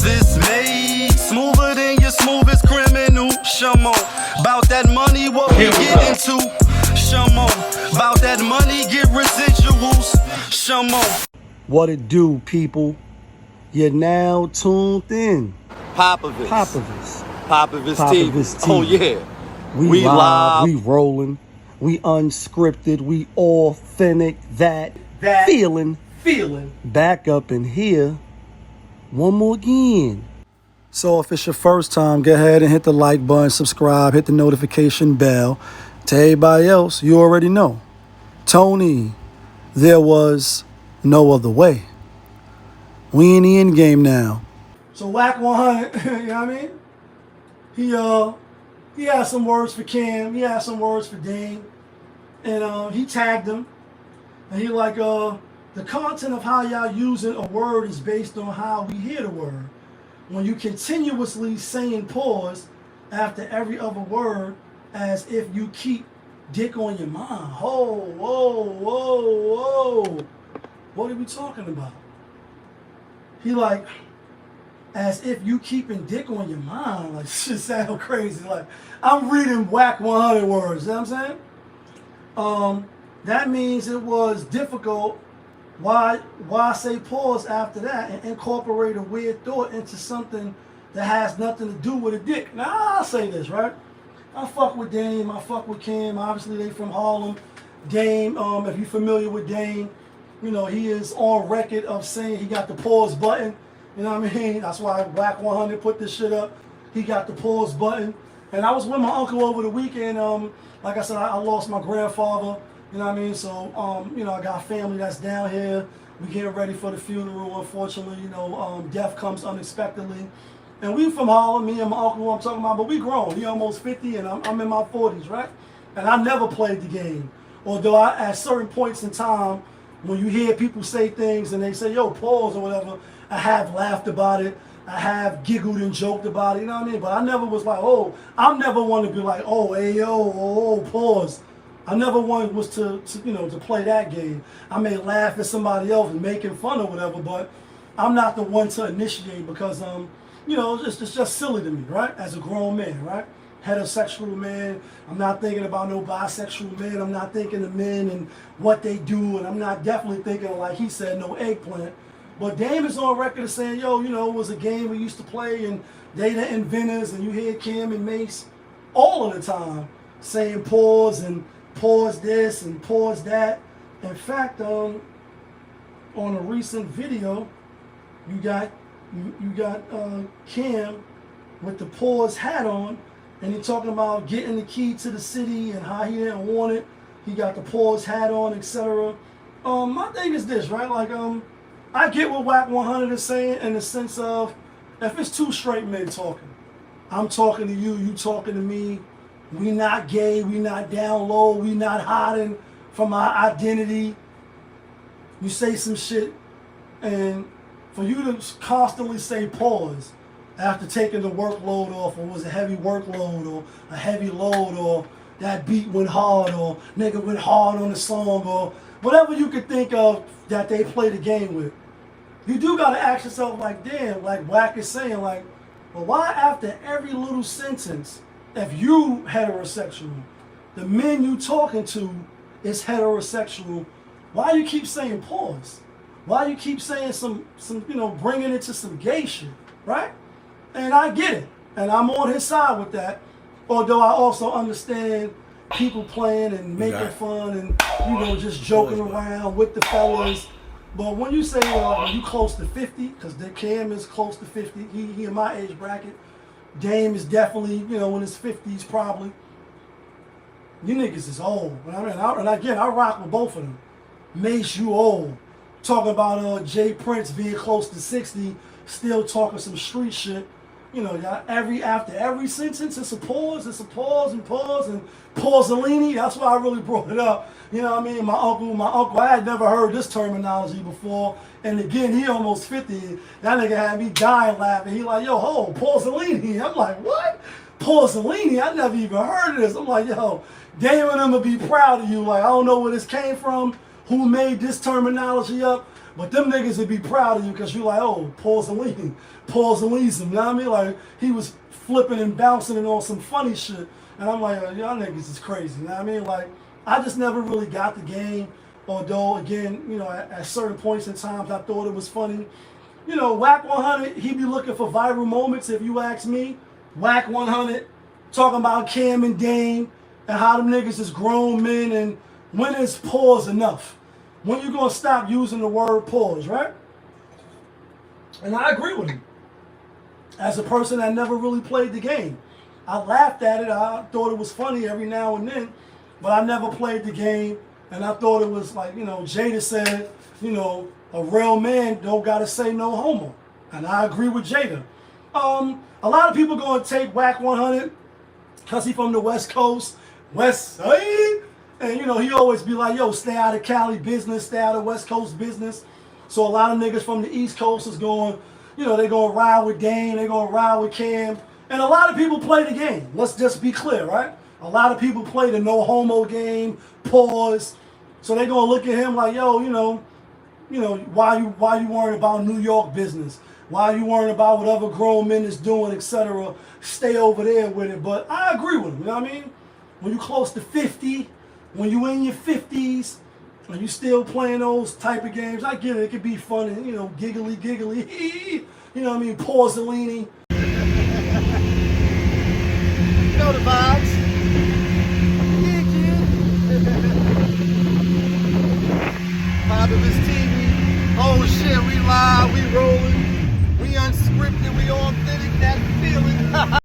this made smoother than your smoothest criminal. Shamo, about that money, what we get into. Shamo, about that money, get residuals. Shamo. What it do, people? You're now tuned in. Popovich. Popovich TV. TV. Oh yeah. We live, we rolling, we unscripted, we authentic, that feeling back up in here one more again. So if it's your first time, go ahead and hit the like button, subscribe, hit the notification bell. To everybody else, you already know. Tony, there was no other way. We in the end game now. So WACK100, you know what I mean? He had some words for Cam. He had some words for Dame. And he tagged him. And he like, the content of how y'all using a word is based on how we hear the word. When you continuously saying pause after every other word as if you keep dick on your mind. Whoa. What are we talking about? He like, as if you keeping dick on your mind. Like, shit sound crazy. Like, I'm reading WACK100 words, you know what I'm saying? That means it was difficult. Why say pause after that and incorporate a weird thought into something that has nothing to do with a dick? Now, I'll say this, right? I fuck with Dame, I fuck with Cam. Obviously, they from Harlem. Dame, if you're familiar with Dame, you know, he is on record of saying he got the pause button. You know what I mean? That's why WACK100 put this shit up. He got the pause button. And I was with my uncle over the weekend. Like I said, I lost my grandfather. You know what I mean? So, you know, I got family that's down here. We getting ready for the funeral. Unfortunately, you know, death comes unexpectedly. And we from Harlem, me and my uncle, who I'm talking about, but we grown. He almost 50 and I'm in my 40s, right? And I never played the game. Although at certain points in time, when you hear people say things and they say, yo, pause or whatever, I have laughed about it. I have giggled and joked about it, you know what I mean? But I never was like, oh, I'm never one to be like, oh, hey, yo, oh, pause. I never one was to you know, to play that game. I may laugh at somebody else and making fun or whatever, but I'm not the one to initiate because, you know, it's just silly to me, right? As a grown man, right? Heterosexual man. I'm not thinking about no bisexual men. I'm not thinking of men and what they do, and I'm not definitely thinking, like he said, no eggplant. But Dame is on record as saying, yo, you know, it was a game we used to play, and they the inventors, and you hear Cam and Mace all of the time saying pause and pause this and pause that. In fact, on a recent video, you got Cam with the pause hat on, and he talking about getting the key to the city and how he didn't want it. He got the pause hat on, etc. My thing is this, right? Like, I get what WACK100 is saying in the sense of, if it's two straight men talking, I'm talking to you, you talking to me, we not gay, we not down low, we not hiding from our identity. You say some shit, and for you to constantly say pause after taking the workload off, or was a heavy workload, or a heavy load, or that beat went hard, or nigga went hard on the song, or whatever you could think of that they play the game with. You do gotta ask yourself, like, damn, like Wack is saying, like, well, why after every little sentence, if you heterosexual, the men you talking to is heterosexual, why you keep saying pause? Why you keep saying some you know, bringing it to some gay shit, right? And I get it, and I'm on his side with that. Although I also understand people playing and making fun and, you know, just joking around with the fellas. But when you say you close to 50, because the Cam is close to 50, he in my age bracket. Dame is definitely, you know, in his 50s probably. You niggas is old. I mean, and again, I rock with both of them. Mace, you old. Talking about Jay Prince being close to 60, still talking some street shit. You know, after every sentence, it's a pause and pause and Pausellini. That's why I really brought it up. You know what I mean? My uncle, I had never heard this terminology before. And again, he almost 50. That nigga had me dying laughing. He like, yo, ho, Pausellini. I'm like, what? Pausellini? I never even heard of this. I'm like, yo, Dame and them will be proud of you. Like, I don't know where this came from, who made this terminology up, But them niggas would be proud of you because you like, oh, pause and lean him. You know what I mean? Like, he was flipping and bouncing and on some funny shit. And I'm like, y'all niggas is crazy. You know what I mean? Like, I just never really got the game. Although, again, you know, at certain points in times, I thought it was funny. You know, WACK100, he be looking for viral moments, if you ask me. WACK100, talking about Cam and Dame and how them niggas is grown men and when is pause enough? When you gonna stop using the word pause, right? And I agree with him. As a person that never really played the game, I laughed at it. I thought it was funny every now and then, but I never played the game. And I thought it was like, you know, Jada said, you know, a real man don't gotta say no homo. And I agree with Jada. A lot of people gonna take WACK100 because he from the West Coast, West Side. And, you know, he always be like, yo, stay out of Cali business, stay out of West Coast business. So a lot of niggas from the East Coast is going, you know, they going to ride with Dame, they going to ride with Cam. And a lot of people play the game. Let's just be clear, right? A lot of people play the no homo game, pause. So they going to look at him like, yo, you know, why you worrying about New York business? Why you worrying about what other grown men is doing, etc.? Stay over there with it. But I agree with him, you know what I mean? When you close to 50, when you in your 50s, and you still playing those type of games, I get it. It could be fun and, you know, giggly, you know what I mean? Pause and leaning. You know the vibes.